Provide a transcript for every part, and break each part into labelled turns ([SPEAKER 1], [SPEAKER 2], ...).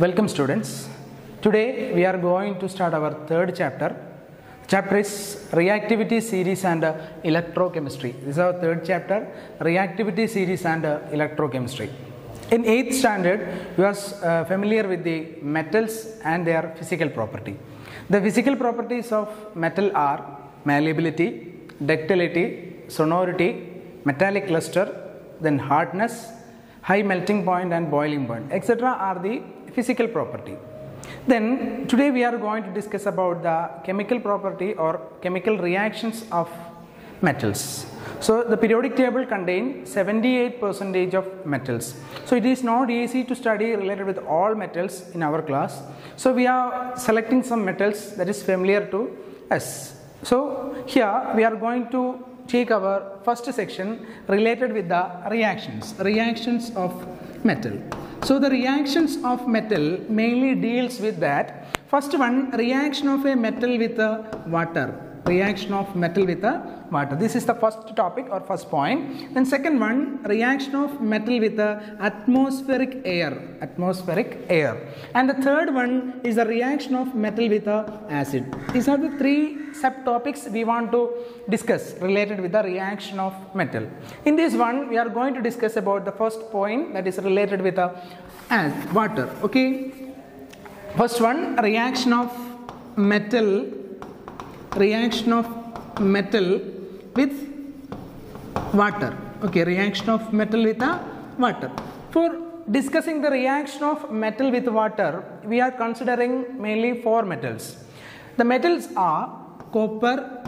[SPEAKER 1] Welcome students. Today we are going to start our third chapter. Chapter is Reactivity Series and Electrochemistry. This is our third chapter, Reactivity Series and Electrochemistry. In 8th standard, you are familiar with the metals and their physical property. The physical properties of metal are malleability, ductility, sonority, metallic luster, then hardness, high melting point and boiling point, etc. are the physical property. Then today we are going to discuss about the chemical property or chemical reactions of metals. So the periodic table contains 78% of metals. So it is not easy to study related with all metals in our class. So we are selecting some metals that is familiar to us. So here we are going to take our first section related with the reactions of metal. So the reactions of metal mainly deals with that. First one, reaction of a metal with water. Reaction of metal with water. This is the first topic or first point. Then second one, reaction of metal with atmospheric air. And the third one is the reaction of metal with acid. These are the three subtopics we want to discuss related with the reaction of metal. In this one, we are going to discuss about the first point that is related with water. Okay. First one, reaction of metal with water. Okay, reaction of metal with water. For discussing the reaction of metal with water, we are considering mainly four metals. The metals are copper,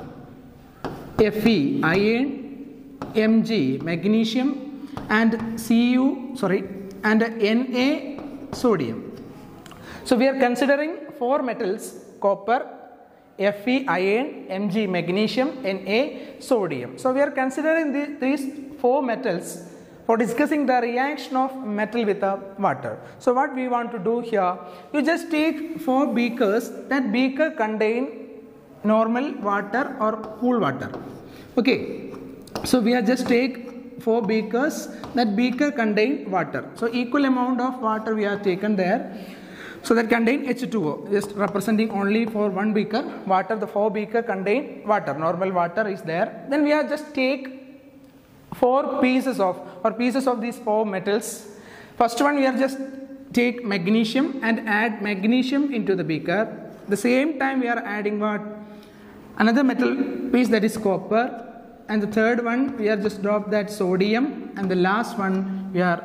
[SPEAKER 1] Fe, iron, Mg, magnesium, and Na, sodium. So we are considering four metals: copper, Fe, iron, Mg, magnesium, Na, sodium. So we are considering these four metals for discussing the reaction of metal with water. So what we want to do here, you just take four beakers. That beaker contain normal water or cool water. Okay. So we are just take four beakers. That beaker contain water. So equal amount of water we have taken there. So that contain H2O, just representing only for one beaker water. The four beaker contain water, normal water is there. Then we are just take four pieces of these four metals. First one, we are just take magnesium and add magnesium into the beaker. The same time we are adding what? Another metal piece, that is copper. And the third one, we are just drop that sodium. And the last one, we are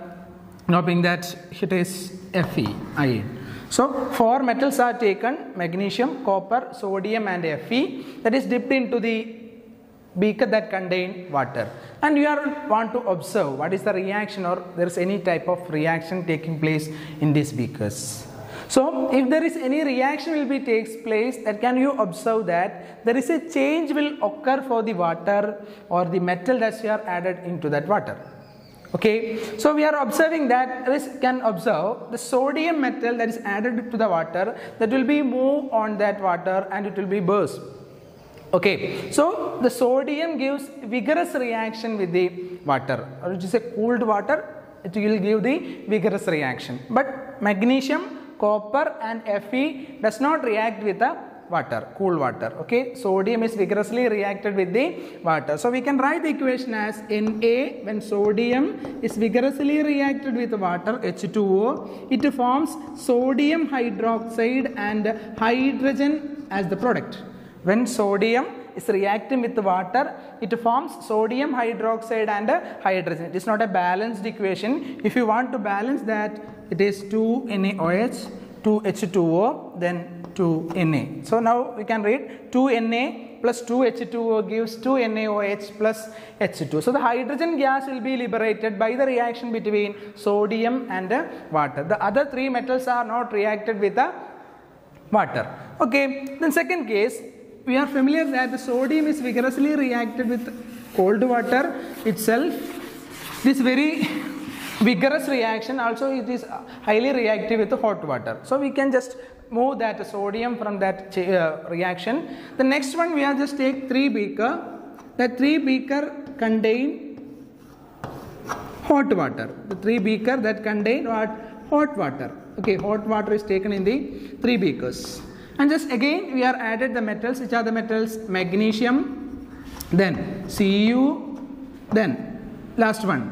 [SPEAKER 1] dropping that, it is Fe, iron. So four metals are taken: magnesium, copper, sodium and Fe, that is dipped into the beaker that contain water. And you want to observe what is the reaction, or there is any type of reaction taking place in these beakers. So if there is any reaction will be takes place, that can you observe that there is a change will occur for the water or the metal that you are added into that water. Okay, so we are observing that can observe the sodium metal that is added to the water, that will be move on that water and it will be burst. Okay, so the sodium gives vigorous reaction with the water, or it is a cooled water, it will give the vigorous reaction. But magnesium, copper and Fe does not react with the water, cool water. Okay, sodium is vigorously reacted with the water. So we can write the equation as Na, when sodium is vigorously reacted with water, H2O, it forms sodium hydroxide and hydrogen as the product. When sodium is reacting with the water, it forms sodium hydroxide and hydrogen. It is not a balanced equation. If you want to balance that, it is 2NaOH, 2H2O, then 2Na. So now we can read 2Na plus 2H2O gives 2NaOH plus H2. So the hydrogen gas will be liberated by the reaction between sodium and water. The other three metals are not reacted with the water. Okay, then second case, we are familiar that the sodium is vigorously reacted with cold water itself. This very vigorous reaction also it is highly reactive with the hot water. So we can just move that sodium from that reaction. The next one, we are just take three beaker. That three beaker contain hot water. The three beaker that contain what? Hot water. Okay, hot water is taken in the 3 beakers. And just again we are added the metals. Which are the metals? Magnesium, then Cu, then last one,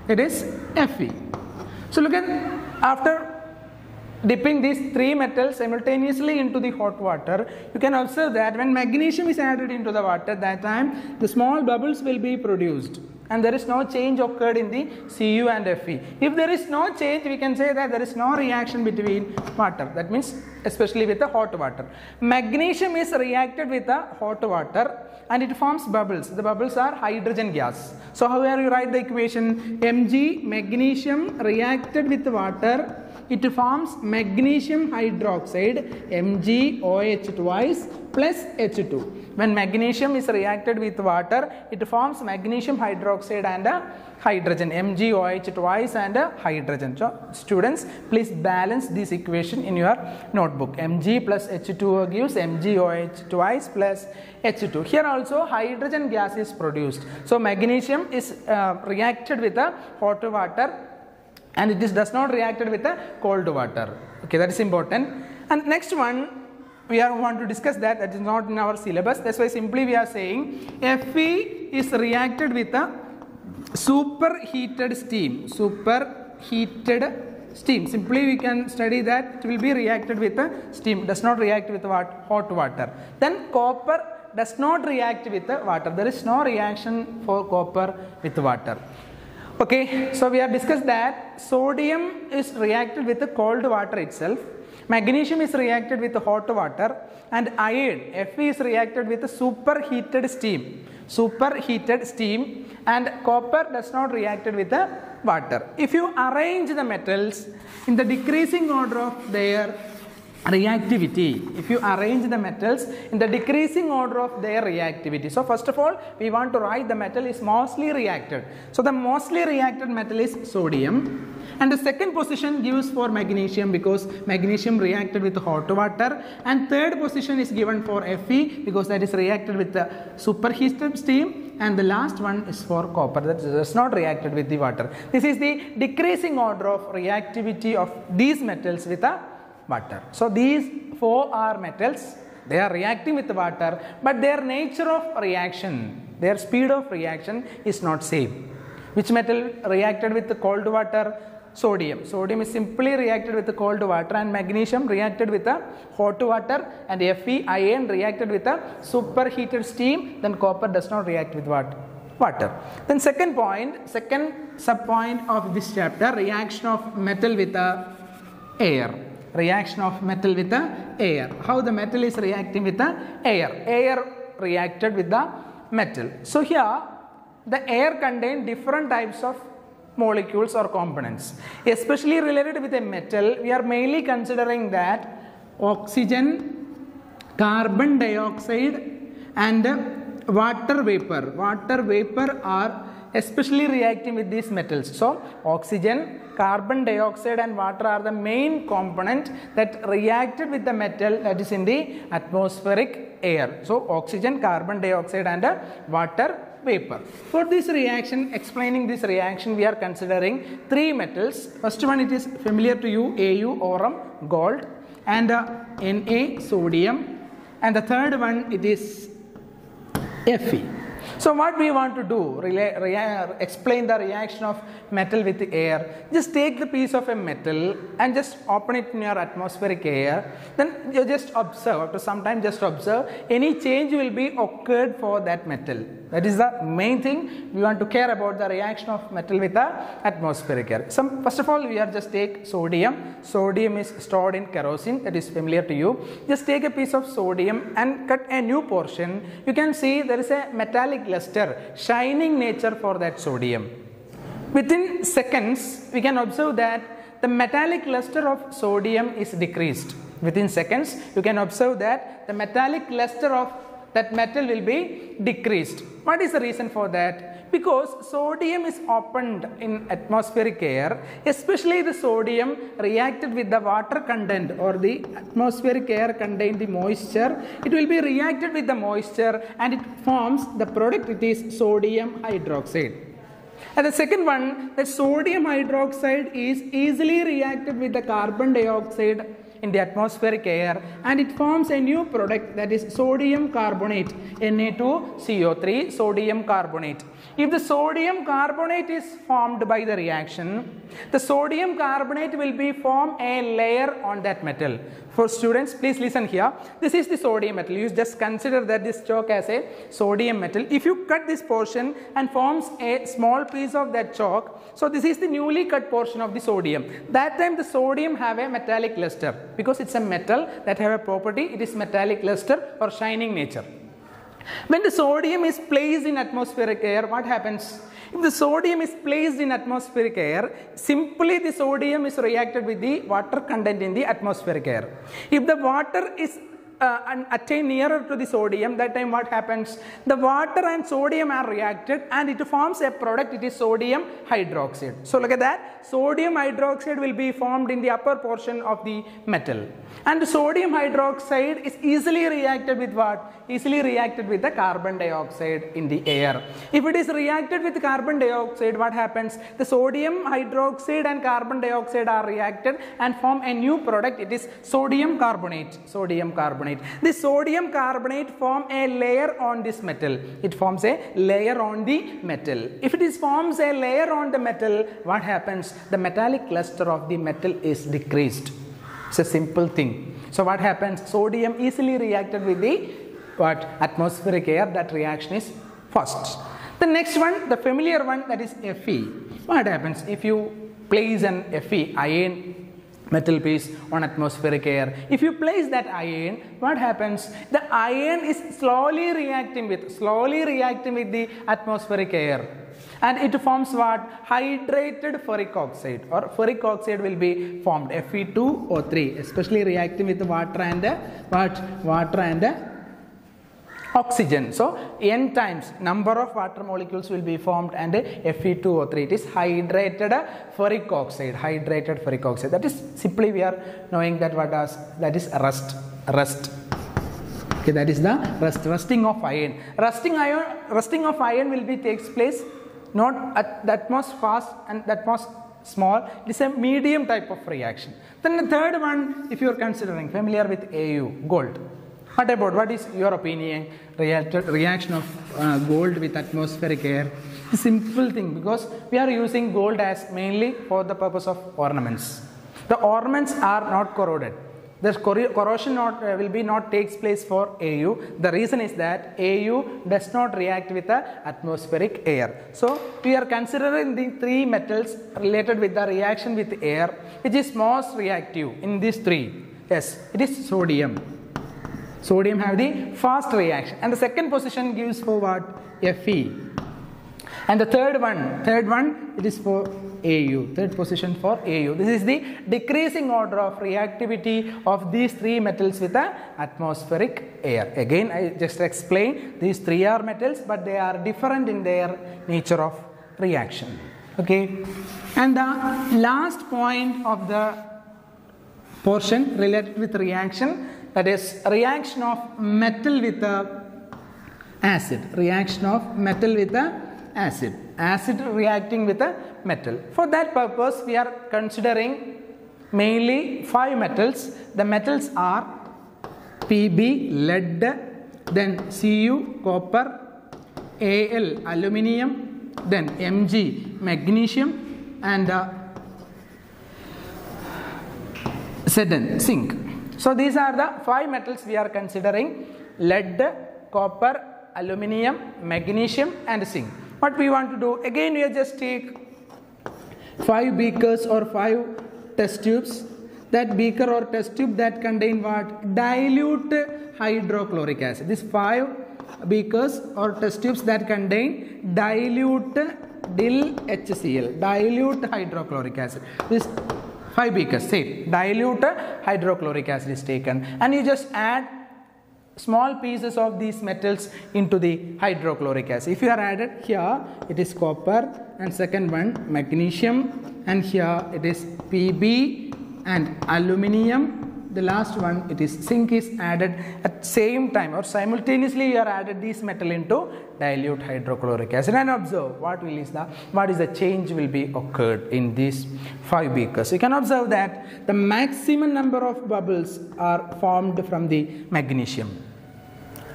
[SPEAKER 1] it is Fe. So look at, after dipping these 3 metals simultaneously into the hot water, you can observe that when magnesium is added into the water, that time the small bubbles will be produced and there is no change occurred in the Cu and Fe. If there is no change, we can say that there is no reaction between water. That means especially with the hot water. Magnesium is reacted with the hot water and it forms bubbles. The bubbles are hydrogen gas. So how are you write the equation? Mg, magnesium reacted with water, it forms magnesium hydroxide, MgOH twice plus H2. When magnesium is reacted with water, it forms magnesium hydroxide and a hydrogen, MgOH twice and a hydrogen. So students, please balance this equation in your notebook. Mg plus H2O gives MgOH twice plus H2. Here also hydrogen gas is produced. So magnesium is reacted with the hot water and it does not reacted with the cold water. Okay, that is important. And next one, we want to discuss that is not in our syllabus. That's why simply we are saying Fe is reacted with a superheated steam. Superheated steam. Simply we can study that it will be reacted with a steam. Does not react with what? Hot water. Then copper does not react with the water. There is no reaction for copper with water. Okay, so we have discussed that sodium is reacted with the cold water itself, magnesium is reacted with the hot water, and iron, Fe, is reacted with the superheated steam, and copper does not reacted with the water. If you arrange the metals in the decreasing order of their reactivity, if you arrange the metals in the decreasing order of their reactivity. So first of all, we want to write the metal is mostly reacted. So the mostly reacted metal is sodium. And the second position gives for magnesium because magnesium reacted with hot water. And third position is given for Fe because that is reacted with the superheated steam. And the last one is for copper, that does not reacted with the water. This is the decreasing order of reactivity of these metals with the water. So these 4 are metals. They are reacting with the water, but their nature of reaction, their speed of reaction is not same. Which metal reacted with the cold water? Sodium. Sodium is simply reacted with the cold water, and magnesium reacted with the hot water, and Fe, iron, reacted with the superheated steam. Then copper does not react with what? Water. Then second sub point of this chapter, reaction of metal with the air. Reaction of metal with the air. How the metal is reacting with the air. Air reacted with the metal. So here the air contains different types of molecules or components. Especially related with a metal, we are mainly considering that oxygen, carbon dioxide and water vapor. Water vapor are especially reacting with these metals. So oxygen, carbon dioxide and water are the main component that reacted with the metal that is in the atmospheric air. So oxygen, carbon dioxide and water vapor. For this reaction, explaining this reaction, we are considering 3 metals. First one, it is familiar to you, Au, aurum, gold, and Na, sodium, and the third one, it is Fe. So what we want to do, explain the reaction of metal with the air. Just take the piece of a metal and just open it in your atmospheric air. Then you just observe, after some time just observe, any change will be occurred for that metal. That is the main thing we want to care about, the reaction of metal with the atmospheric air. First of all, we are just take sodium. Sodium is stored in kerosene, that is familiar to you. Just take a piece of sodium and cut a new portion. You can see there is a metallic luster, shining nature for that sodium. Within seconds, we can observe that the metallic luster of sodium is decreased. Within seconds, you can observe that the metallic luster of that metal will be decreased. What is the reason for that? Because sodium is opened in atmospheric air, especially the sodium reacted with the water content, or the atmospheric air contain the moisture. It will be reacted with the moisture and it forms the product, it is sodium hydroxide. And the second one, that sodium hydroxide is easily reacted with the carbon dioxide in the atmospheric air, and it forms a new product, that is sodium carbonate, Na2CO3, sodium carbonate. If the sodium carbonate is formed by the reaction, the sodium carbonate will be form a layer on that metal. For students, please listen here. This is the sodium metal. You just consider that this chalk as a sodium metal. If you cut this portion and forms a small piece of that chalk, so this is the newly cut portion of the sodium. That time the sodium have a metallic luster, because it's a metal that have a property, it is metallic luster or shining nature. When the sodium is placed in atmospheric air, what happens? If the sodium is placed in atmospheric air, simply the sodium is reacted with the water content in the atmospheric air. If the water is attain nearer to the sodium, that time what happens? The water and sodium are reacted and it forms a product, it is sodium hydroxide. So look at that, sodium hydroxide will be formed in the upper portion of the metal. And the sodium hydroxide is easily reacted with what? Easily reacted with the carbon dioxide in the air. If it is reacted with carbon dioxide, what happens? The sodium hydroxide and carbon dioxide are reacted and form a new product, it is sodium carbonate. Sodium carbonate. This sodium carbonate form a layer on this metal. It forms a layer on the metal. If it is forms a layer on the metal, what happens? The metallic cluster of the metal is decreased. It's a simple thing. So what happens? Sodium easily reacted with the atmospheric air. That reaction is first. The next one, the familiar one, that is Fe. What happens if you place an Fe, iron metal piece, on atmospheric air? If you place that iron, what happens? The iron is slowly reacting with the atmospheric air. And it forms what? Hydrated ferric oxide, or ferric oxide will be formed, Fe2O3, especially reacting with the water and the oxygen. So n times number of water molecules will be formed and Fe2O3. It is hydrated ferric oxide. Hydrated ferric oxide. That is simply we are knowing that that is rust. Okay, that is the rusting of iron. Rusting of iron will be takes place not at that much fast and that much small. It is a medium type of reaction. Then the third one, if you are considering familiar with Au, gold. What is your opinion? Reaction of gold with atmospheric air. It's a simple thing, because we are using gold as mainly for the purpose of ornaments. The ornaments are not corroded. The corrosion will not takes place for Au. The reason is that Au does not react with the atmospheric air. So we are considering the three metals related with the reaction with air, which is most reactive in these three. Yes, it is sodium. Sodium have the fast reaction, and the second position gives for what? Fe. And the third one it is for Au, third position for Au. This is the decreasing order of reactivity of these three metals with the atmospheric air. Again, I just explained these three are metals, but they are different in their nature of reaction. Okay, and the last point of the portion related with reaction, that is reaction of metal with the acid. Reaction of metal with the acid. Acid reacting with a metal. For that purpose, we are considering mainly 5 metals. The metals are Pb, lead, then Cu, copper, Al, aluminium, then Mg, magnesium, and Zn, zinc. So these are the 5 metals we are considering: lead, copper, aluminium, magnesium, and zinc. What we want to do, again we just take 5 beakers or 5 test tubes. That beaker or test tube that contain what? Dilute hydrochloric acid. These 5 beakers or test tubes that contain dilute HCl, dilute hydrochloric acid. This 5 beakers, say dilute hydrochloric acid is taken, and you just add small pieces of these metals into the hydrochloric acid. If you are added here, it is copper, and second one magnesium, and here it is Pb and aluminium, the last one, it is zinc is added at same time or simultaneously you are added this metal into dilute hydrochloric acid, and observe what is the change will be occurred in these 5 beakers. You can observe that the maximum number of bubbles are formed from the magnesium,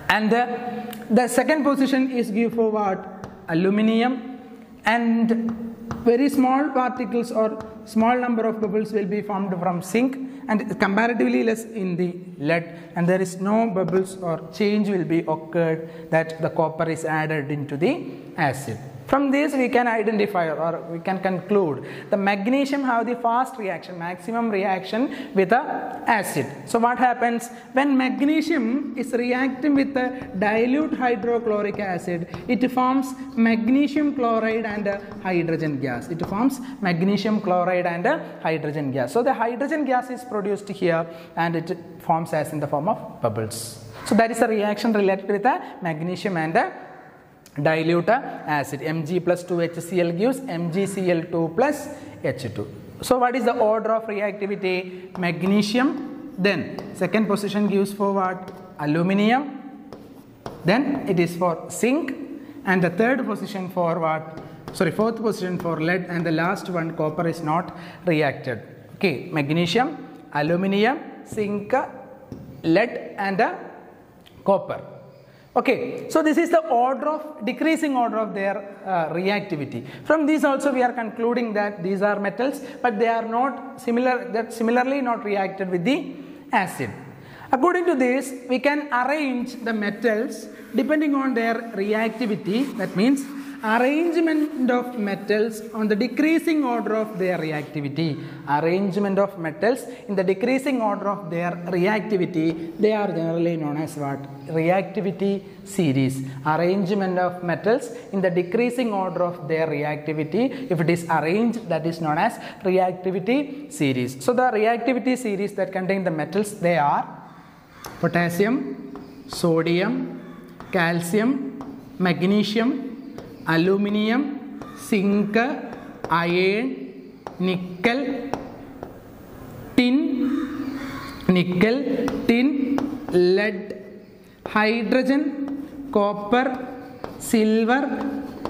[SPEAKER 1] and the second position is given for what? Aluminium, and very small particles or small number of bubbles will be formed from zinc and comparatively less in the lead, and there is no bubbles or change will be occurred that the copper is added into the acid. From this we can identify or we can conclude the magnesium have the fast reaction, maximum reaction with the acid. So what happens when magnesium is reacting with the dilute hydrochloric acid? It forms magnesium chloride and hydrogen gas. It forms magnesium chloride and hydrogen gas. So the hydrogen gas is produced here and it forms as in the form of bubbles. So that is the reaction related with the magnesium and the dilute acid. Mg plus 2HCl gives MgCl2 plus H2. So what is the order of reactivity? Magnesium, then second position gives for what? Aluminium, then it is for zinc, and the third position for what? Fourth position for lead, and the last one copper is not reacted. Okay, magnesium, aluminium, zinc, lead and copper. Okay, so this is the decreasing order of their reactivity. From these also we are concluding that these are metals, but they are not similarly not reacted with the acid. According to this, we can arrange the metals depending on their reactivity. That means arrangement of metals on the decreasing order of their reactivity. Arrangement of metals in the decreasing order of their reactivity, they are generally known as what? Reactivity series. Arrangement of metals in the decreasing order of their reactivity, if it is arranged, that is known as reactivity series. So the reactivity series that contain the metals, they are potassium, sodium, calcium, magnesium, aluminium, zinc, iron, nickel, tin, lead, hydrogen, copper, silver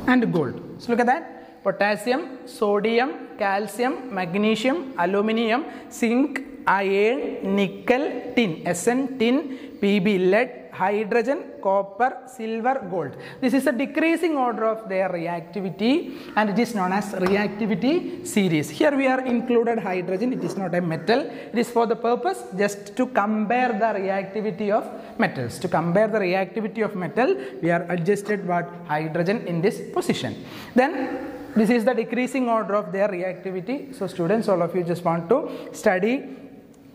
[SPEAKER 1] and gold. So look at that: potassium, sodium, calcium, magnesium, aluminium, zinc, iron, nickel, tin, Sn, tin, Pb, lead, hydrogen, copper, silver, gold. This is a decreasing order of their reactivity and it is known as reactivity series. Here we are included hydrogen. It is not a metal. It is for the purpose just to compare the reactivity of metals. To compare the reactivity of metal, we are adjusted what? Hydrogen in this position. Then this is the decreasing order of their reactivity. So students, all of you just want to study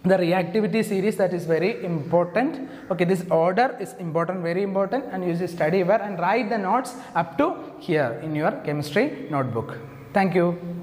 [SPEAKER 1] the reactivity series. That is very important. Okay, this order is important, very important, and you should study well and write the notes up to here in your chemistry notebook. Thank you.